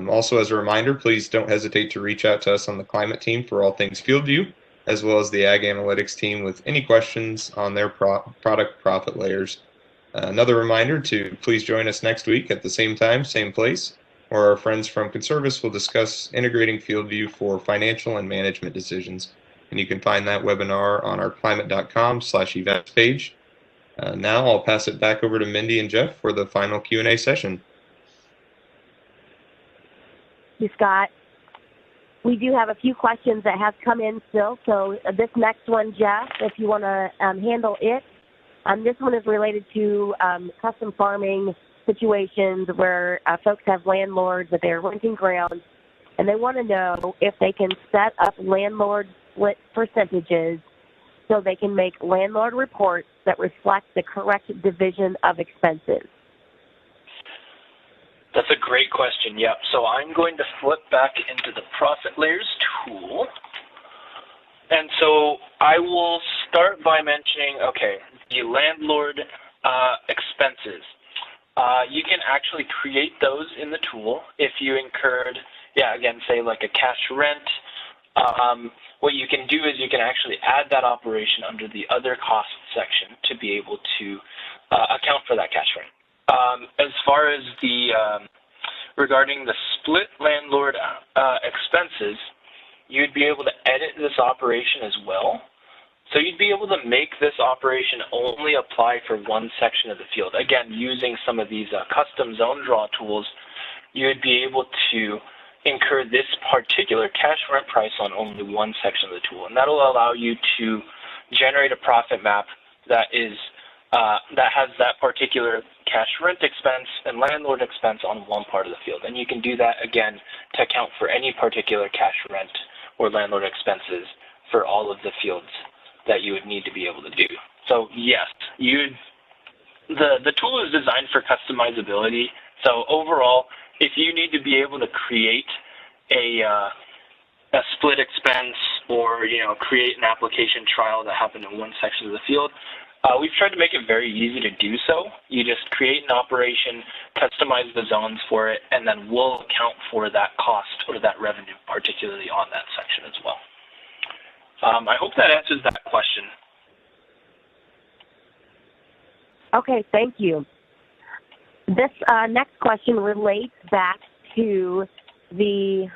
Also, as a reminder, please don't hesitate to reach out to us on the climate team for all things FieldView, as well as the Ag Analytics team with any questions on their product ProfitLayers. Another reminder to please join us next week at the same time, same place, where our friends from Conservice will discuss integrating FieldView for financial and management decisions. And you can find that webinar on our climate.com/events page. Now I'll pass it back over to Mindy and Jeff for the final Q&A session. Thank you, Scott. We do have a few questions that have come in still. So this next one, Jeff, if you want to handle it. This one is related to custom farming situations where folks have landlords that they're renting ground, and they want to know if they can set up landlord split percentages so they can make landlord reports that reflect the correct division of expenses? That's a great question, yep. So I'm going to flip back into the ProfitLayers tool. And so I will start by mentioning, okay, the landlord expenses. You can actually create those in the tool if you incurred, again, say like a cash rent. What you can do is you can actually add that operation under the other costs section to be able to account for that cash rent. As far as the regarding the split landlord expenses, you'd be able to edit this operation as well. So you'd be able to make this operation only apply for one section of the field. Again, using some of these custom zone draw tools, you'd be able to incur this particular cash rent price on only one section of the tool. And that'll allow you to generate a profit map that is that has that particular cash rent expense and landlord expense on one part of the field. And you can do that, again, to account for any particular cash rent or landlord expenses for all of the fields that you would need to be able to do. So yes, the tool is designed for customizability. So overall, if you need to be able to create a split expense or create an application trial that happened in one section of the field, we've tried to make it very easy to do so. You just create an operation, customize the zones for it, and then we'll account for that cost or that revenue, particularly on that section as well. I hope that answers that question. Okay, thank you. This next question relates back to the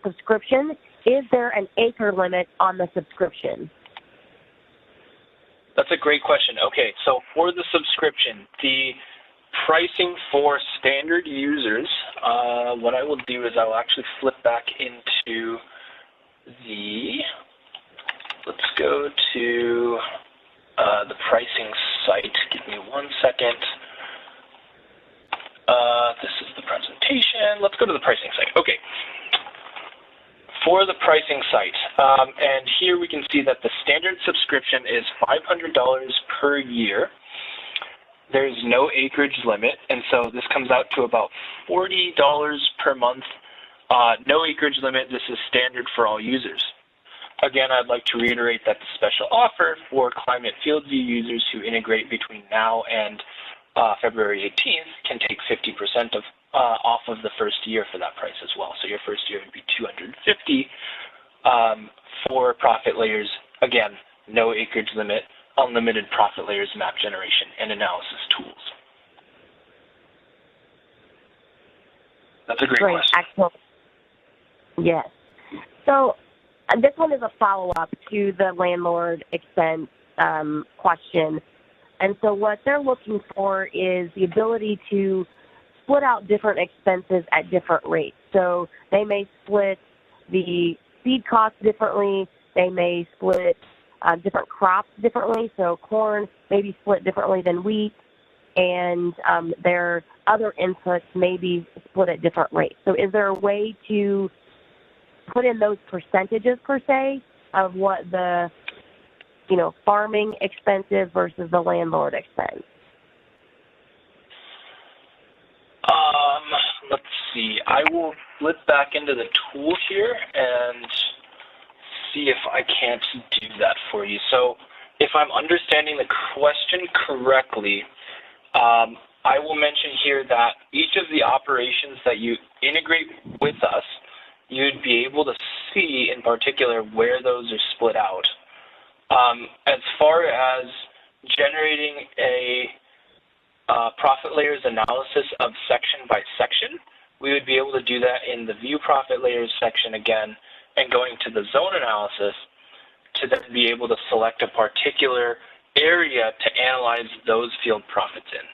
subscription. Is there an acre limit on the subscription? That's a great question. Okay, so for the subscription, the pricing for standard users, what I will do is I will actually flip back into let's go to the pricing site. Give me 1 second. This is the presentation. Let's go to the pricing site. Okay. For the pricing site, and here we can see that the standard subscription is $500 per year. There's no acreage limit, and so this comes out to about $40 per month. No acreage limit. This is standard for all users. Again, I'd like to reiterate that the special offer for Climate FieldView users who integrate between now and February 18th can take 50% off of the first year for that price as well. So your first year would be $250 for ProfitLayers. Again, no acreage limit, unlimited ProfitLayers map generation and analysis tools. That's a great question. Excellent. Yes. So this one is a follow-up to the landlord expense question. And so what they're looking for is the ability to split out different expenses at different rates. So they may split the seed costs differently. They may split different crops differently. So corn may be split differently than wheat, and their other inputs may be split at different rates. So is there a way to put in those percentages per se of what the farming expense is versus the landlord expense? Let's see. I will flip back into the tool here and see if I can't do that for you. So if I'm understanding the question correctly, I will mention here that each of the operations that you integrate with us, you'd be able to see in particular where those are split out. As far as generating a ProfitLayers analysis of section by section, we would be able to do that in the View ProfitLayers section again, and going to the zone analysis to then be able to select a particular area to analyze those field profits in.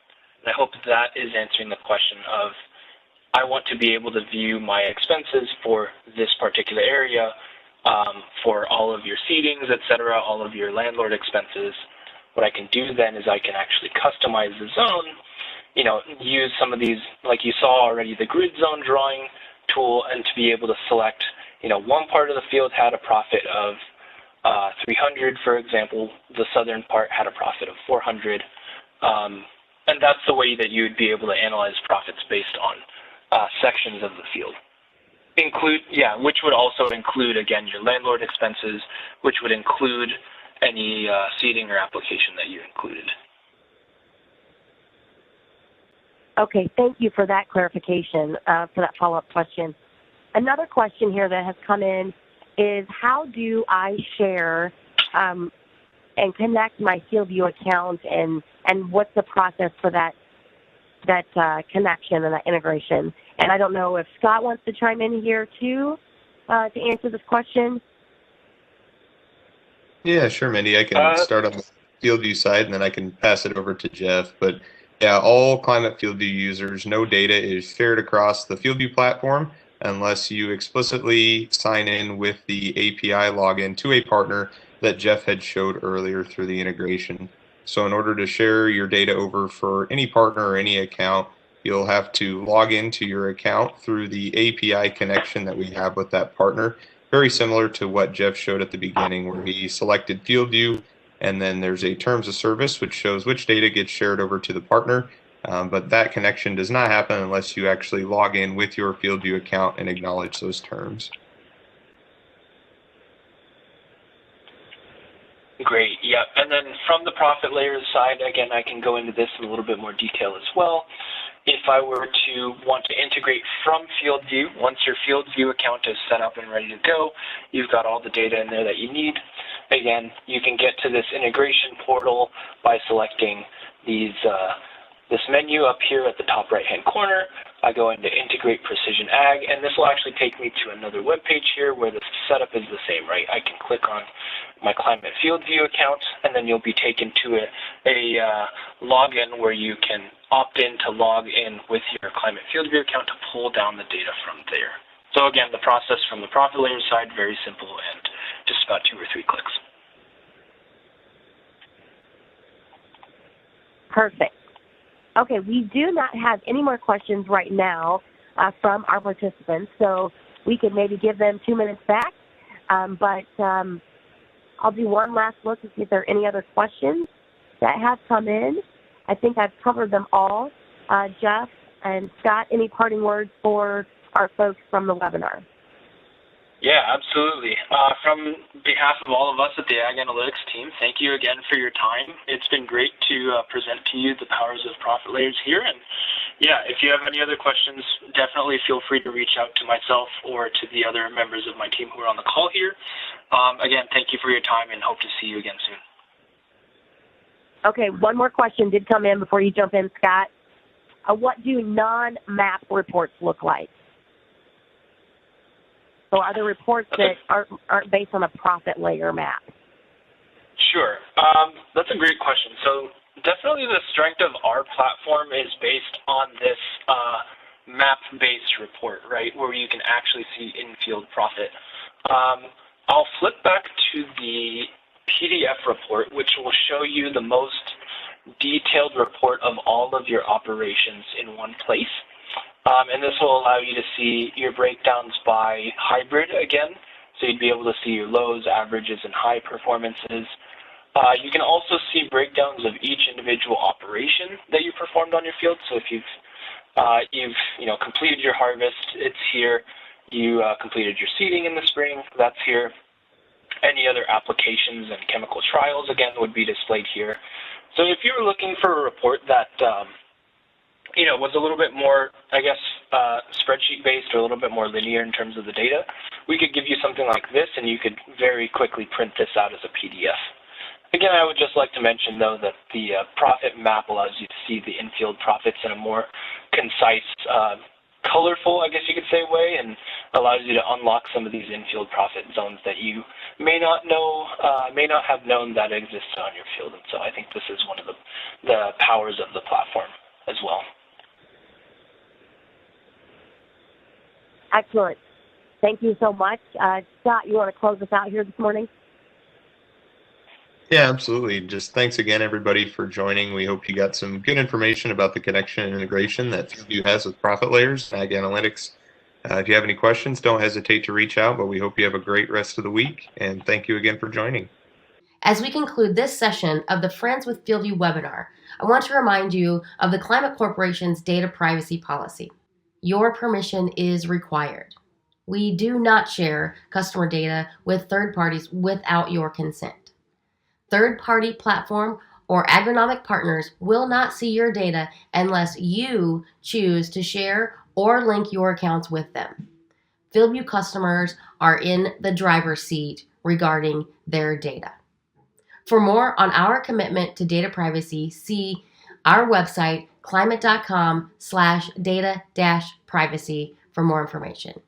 And I hope that is answering the question of, I want to be able to view my expenses for this particular area, for all of your seedings, etc., all of your landlord expenses. What I can do then is I can actually customize the zone, use some of these, like you saw already, the grid zone drawing tool, and to be able to select, one part of the field had a profit of 300, for example. The southern part had a profit of 400. And that's the way that you would be able to analyze profits based on sections of the field. Which would also include, again, your landlord expenses, which would include any seeding or application that you included. Okay, thank you for that clarification, for that follow-up question. Another question here that has come in is, how do I share and connect my FieldView account, and what's the process for that connection and that integration? And I don't know if Scott wants to chime in here too to answer this question. Yeah, sure, Mindy. I can start on the FieldView side, and then I can pass it over to Jeff. But yeah, all Climate FieldView users, no data is shared across the FieldView platform unless you explicitly sign in with the API login to a partner that Jeff had showed earlier through the integration. So in order to share your data over for any partner or any account, you'll have to log into your account through the API connection that we have with that partner, very similar to what Jeff showed at the beginning, where he selected FieldView, and then there's a terms of service which shows which data gets shared over to the partner. But that connection does not happen unless you actually log in with your FieldView account and acknowledge those terms. Great, yeah. And then from the ProfitLayers side, again, I can go into this in a little bit more detail as well. If I were to want to integrate from FieldView, once your FieldView account is set up and ready to go, you've got all the data in there that you need. Again, you can get to this integration portal by selecting this menu up here at the top right-hand corner. I go into Integrate Precision Ag, and this will actually take me to another web page here where the setup is the same, right? I can click on my Climate FieldView account, and then you'll be taken to a login where you can opt in to log in with your Climate FieldView account to pull down the data from there. So again, the process from the ProfitLayers side, very simple and just about 2 or 3 clicks. Perfect. Okay, we do not have any more questions right now from our participants, so we could maybe give them 2 minutes back. But I'll do one last look to see if there are any other questions that have come in. I think I've covered them all. Jeff and Scott, any parting words for our folks from the webinar? Yeah, absolutely. From behalf of all of us at the Ag Analytics team, thank you again for your time. It's been great to present to you the powers of ProfitLayers here. And yeah, if you have any other questions, definitely feel free to reach out to myself or to the other members of my team who are on the call here. Again, thank you for your time and hope to see you again soon. Okay, one more question did come in before you jump in, Scott. What do non-map reports look like? So are there reports that aren't based on a profit layer map? Sure. That's a great question. So definitely the strength of our platform is based on this map-based report, right, where you can actually see in-field profit. I'll flip back to the PDF report, which will show you the most detailed report of all of your operations in one place. And this will allow you to see your breakdowns by hybrid again. So you'd be able to see your lows, averages, and high performances. You can also see breakdowns of each individual operation that you performed on your field. So if you've completed your harvest, it's here. You completed your seeding in the spring, that's here. Any other applications and chemical trials, again, would be displayed here. So if you were looking for a report that was a little bit more, I guess, spreadsheet-based or a little bit more linear in terms of the data, we could give you something like this, and you could very quickly print this out as a PDF. Again, I would just like to mention, though, that the profit map allows you to see the in-field profits in a more concise, colorful, I guess you could say, way, and allows you to unlock some of these in-field profit zones that you may not know, may not have known that existed on your field. And so I think this is one of the powers of the platform as well. Excellent. Thank you so much. Scott, you want to close us out here this morning? Yeah, absolutely. Just thanks again, everybody, for joining. We hope you got some good information about the connection and integration that FieldView has with ProfitLayers, Ag Analytics. If you have any questions, don't hesitate to reach out, but we hope you have a great rest of the week, and thank you again for joining. As we conclude this session of the Friends with FieldView webinar, I want to remind you of the Climate Corporation's data privacy policy. Your permission is required. We do not share customer data with third parties without your consent. Third-party platform or agronomic partners will not see your data unless you choose to share or link your accounts with them. FieldView customers are in the driver's seat regarding their data. For more on our commitment to data privacy, see our website, climate.com/data-privacy for more information.